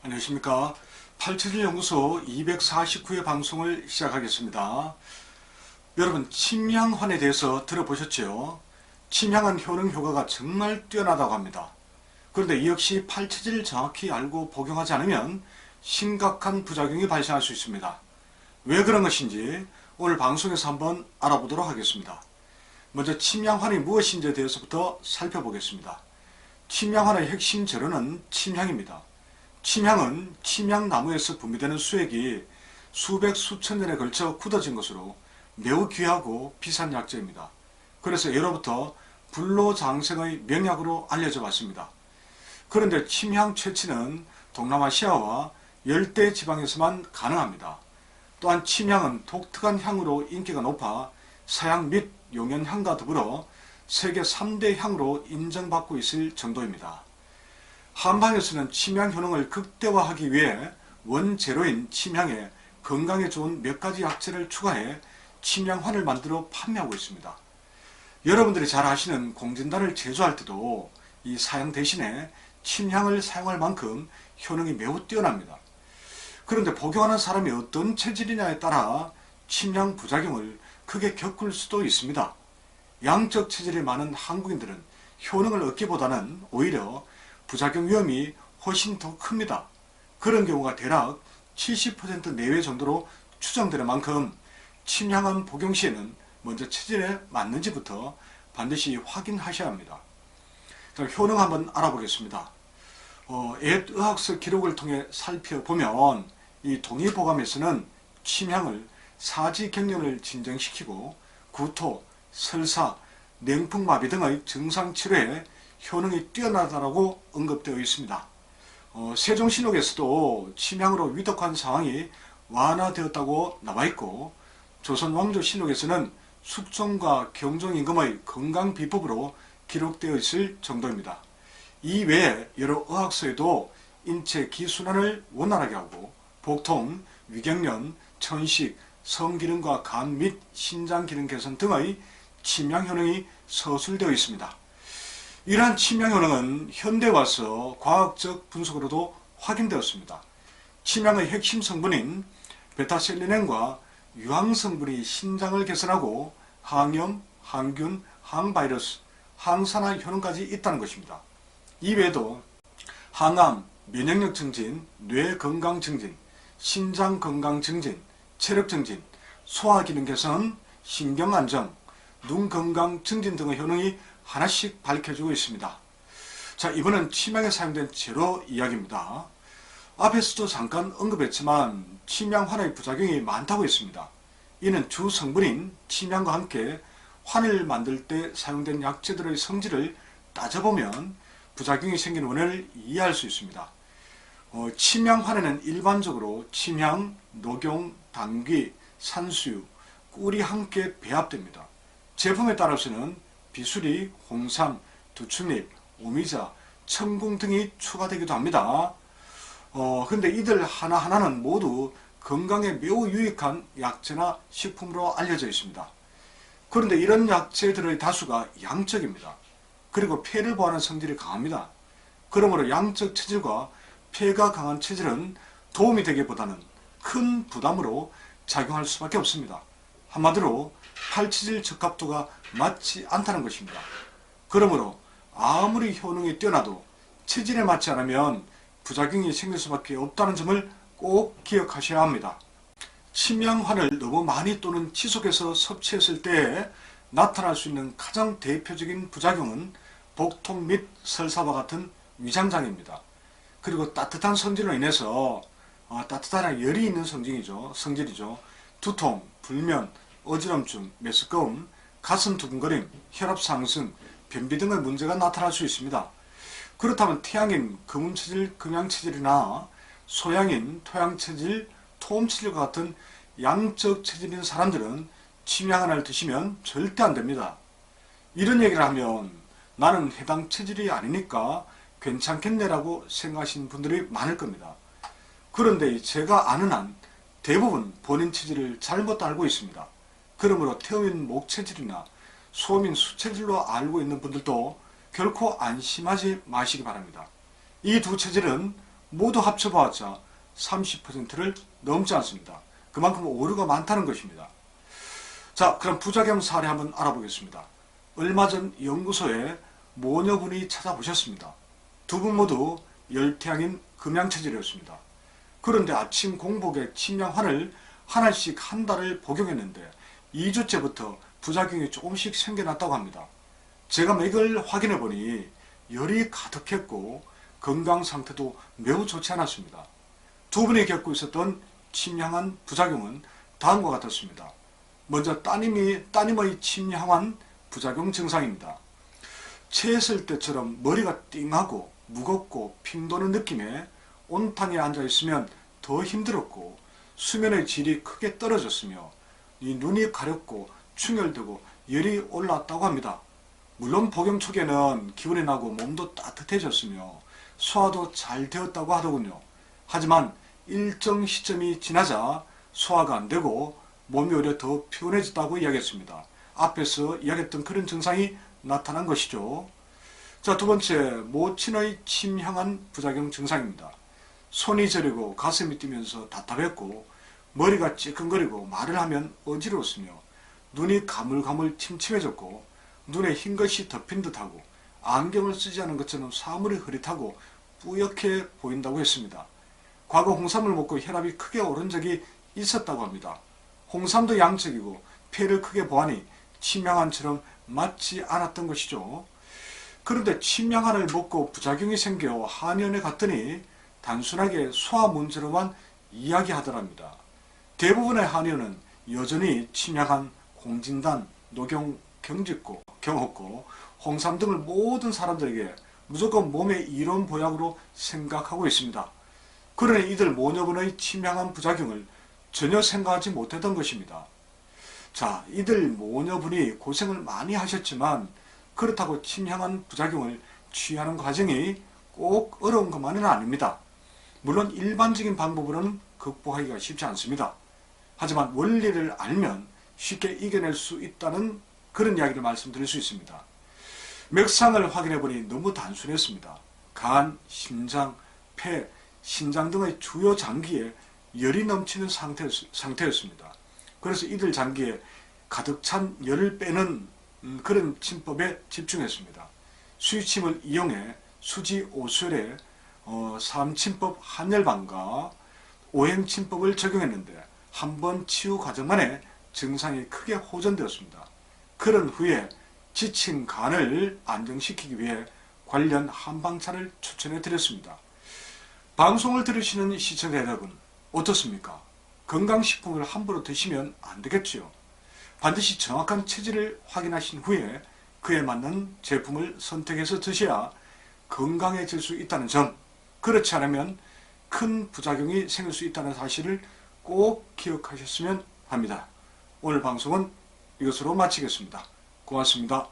안녕하십니까. 871연구소 249회 방송을 시작하겠습니다. 여러분, 침향환에 대해서 들어보셨죠? 침향은 효능 효과가 정말 뛰어나다고 합니다. 그런데 이 역시 팔체질을 정확히 알고 복용하지 않으면 심각한 부작용이 발생할 수 있습니다. 왜 그런 것인지 오늘 방송에서 한번 알아보도록 하겠습니다. 먼저 침향환이 무엇인지에 대해서부터 살펴보겠습니다. 침향환의 핵심 재료는 침향입니다. 침향은 침향나무에서 분비되는 수액이 수백 수천 년에 걸쳐 굳어진 것으로 매우 귀하고 비싼 약재입니다. 그래서 예로부터 불로장생의 명약으로 알려져 왔습니다. 그런데 침향 채취는 동남아시아와 열대 지방에서만 가능합니다. 또한 침향은 독특한 향으로 인기가 높아 서양 및 용연향과 더불어 세계 3대 향으로 인정받고 있을 정도입니다. 한방에서는 침향 효능을 극대화하기 위해 원재료인 침향에 건강에 좋은 몇 가지 약재를 추가해 침향환을 만들어 판매하고 있습니다. 여러분들이 잘 아시는 공진단을 제조할 때도 이 사양 대신에 침향을 사용할 만큼 효능이 매우 뛰어납니다. 그런데 복용하는 사람이 어떤 체질이냐에 따라 침향 부작용을 크게 겪을 수도 있습니다. 양적 체질이 많은 한국인들은 효능을 얻기보다는 오히려 부작용 위험이 훨씬 더 큽니다. 그런 경우가 대략 70% 내외 정도로 추정되는 만큼 침향환 복용 시에는 먼저 체질에 맞는지부터 반드시 확인하셔야 합니다. 자, 효능 한번 알아보겠습니다. 옛 의학서 기록을 통해 살펴보면 이 동의보감에서는 침향을 사지경련을 진정시키고 구토, 설사, 냉풍마비 등의 증상 치료에 효능이 뛰어나다라고 언급되어 있습니다. 세종신록에서도 침향으로 위독한 상황이 완화되었다고 나와있고 조선왕조신록에서는 숙종과 경종임금의 건강비법으로 기록되어 있을 정도입니다. 이 외에 여러 의학서에도 인체 기순환을 원활하게 하고 복통, 위경련, 천식, 성기능과 간 및 신장기능 개선 등의 침향 효능이 서술되어 있습니다. 이러한 침향 효능은 현대에 와서 과학적 분석으로도 확인되었습니다. 침향의 핵심 성분인 베타셀리넨과 유황 성분이 신장을 개선하고 항염, 항균, 항바이러스, 항산화 효능까지 있다는 것입니다. 이외에도 항암, 면역력 증진, 뇌 건강 증진, 신장 건강 증진, 체력 증진, 소화 기능 개선, 신경 안정, 눈 건강 증진 등의 효능이 하나씩 밝혀지고 있습니다. 자, 이번엔 침향에 사용된 재료 이야기입니다. 앞에서도 잠깐 언급했지만 침향환의 부작용이 많다고 했습니다. 이는 주 성분인 침향과 함께 환을 만들 때 사용된 약재들의 성질을 따져보면 부작용이 생기는 원인을 이해할 수 있습니다. 침향환에는 일반적으로 침향, 녹용, 당귀, 산수유, 꿀이 함께 배합됩니다. 제품에 따라서는 비수리, 홍삼, 두충잎, 오미자, 청궁 등이 추가되기도 합니다. 근데 이들 하나하나는 모두 건강에 매우 유익한 약재나 식품으로 알려져 있습니다. 그런데 이런 약재들의 다수가 양적입니다. 그리고 폐를 보하는 성질이 강합니다. 그러므로 양적 체질과 폐가 강한 체질은 도움이 되기보다는 큰 부담으로 작용할 수밖에 없습니다. 한마디로 팔체질 적합도가 맞지 않다는 것입니다. 그러므로 아무리 효능이 뛰어나도 체질에 맞지 않으면 부작용이 생길 수밖에 없다는 점을 꼭 기억하셔야 합니다. 침향환을 너무 많이 또는 지속해서 섭취했을 때 나타날 수 있는 가장 대표적인 부작용은 복통 및 설사와 같은 위장장애입니다. 그리고 따뜻한 성질로 인해서 따뜻한 열이 있는 성질이죠. 두통, 불면, 어지럼증, 메스꺼움, 가슴 두근거림, 혈압 상승, 변비 등의 문제가 나타날 수 있습니다. 그렇다면 태양인 금운체질, 금양체질이나 소양인 토양체질, 토음체질과 같은 양적 체질인 사람들은 침향환을 드시면 절대 안됩니다. 이런 얘기를 하면 나는 해당 체질이 아니니까 괜찮겠네라고 생각하시는 분들이 많을 겁니다. 그런데 제가 아는 한 대부분 본인 체질을 잘못 알고 있습니다. 그러므로 태음인 목체질이나 소음인 수체질로 알고 있는 분들도 결코 안심하지 마시기 바랍니다. 이 두 체질은 모두 합쳐봤자 30%를 넘지 않습니다. 그만큼 오류가 많다는 것입니다. 자, 그럼 부작용 사례 한번 알아보겠습니다. 얼마 전 연구소에 모녀분이 찾아보셨습니다. 두 분 모두 열태양인 금양체질이었습니다. 그런데 아침 공복에 침양환을 하나씩 한 달을 복용했는데 2주째부터 부작용이 조금씩 생겨났다고 합니다. 제가 맥을 확인해 보니 열이 가득했고 건강 상태도 매우 좋지 않았습니다. 두 분이 겪고 있었던 침향환 부작용은 다음과 같았습니다. 먼저 따님의 침향환 부작용 증상입니다. 체했을 때처럼 머리가 띵하고 무겁고 핑 도는 느낌에 온탕에 앉아 있으면 더 힘들었고 수면의 질이 크게 떨어졌으며 이 눈이 가렵고 충혈되고 열이 올랐다고 합니다. 물론 복용 초기에는 기운이 나고 몸도 따뜻해졌으며 소화도 잘 되었다고 하더군요. 하지만 일정 시점이 지나자 소화가 안 되고 몸이 오히려 더 피곤해졌다고 이야기했습니다. 앞에서 이야기했던 그런 증상이 나타난 것이죠. 자, 두 번째, 모친의 침향한 부작용 증상입니다. 손이 저리고 가슴이 뛰면서 답답했고 머리가 찌끈거리고 말을 하면 어지러웠으며 눈이 가물가물 침침해졌고 눈에 흰 것이 덮인 듯하고 안경을 쓰지 않은 것처럼 사물이 흐릿하고 뿌옇게 보인다고 했습니다. 과거 홍삼을 먹고 혈압이 크게 오른 적이 있었다고 합니다. 홍삼도 양적이고 폐를 크게 보아니 침향환처럼 맞지 않았던 것이죠. 그런데 침향환을 먹고 부작용이 생겨 한의원에 갔더니 단순하게 소화 문제로만 이야기하더랍니다. 대부분의 한의원은 여전히 침향환, 홍진단, 녹용, 경직고, 경옥고, 홍삼 등을 모든 사람들에게 무조건 몸의 이론 보약으로 생각하고 있습니다. 그러니 이들 모녀분의 침향한 부작용을 전혀 생각하지 못했던 것입니다. 자, 이들 모녀분이 고생을 많이 하셨지만 그렇다고 침향한 부작용을 취하는 과정이 꼭 어려운 것만은 아닙니다. 물론 일반적인 방법으로는 극복하기가 쉽지 않습니다. 하지만 원리를 알면 쉽게 이겨낼 수 있다는 그런 이야기를 말씀드릴 수 있습니다. 맥상을 확인해보니 너무 단순했습니다. 간, 심장, 폐, 신장 등의 주요 장기에 열이 넘치는 상태였습니다. 그래서 이들 장기에 가득 찬 열을 빼는 그런 침법에 집중했습니다. 수유침을 이용해 수지 오술에 3침법 한열반과 오행침법을 적용했는데 한 번 치유 과정만에 증상이 크게 호전되었습니다. 그런 후에 지친 간을 안정시키기 위해 관련 한방차를 추천해 드렸습니다. 방송을 들으시는 시청자 여러분 어떻습니까? 건강식품을 함부로 드시면 안 되겠지요. 반드시 정확한 체질을 확인하신 후에 그에 맞는 제품을 선택해서 드셔야 건강해질 수 있다는 점, 그렇지 않으면 큰 부작용이 생길 수 있다는 사실을 꼭 기억하셨으면 합니다. 오늘 방송은 이것으로 마치겠습니다. 고맙습니다.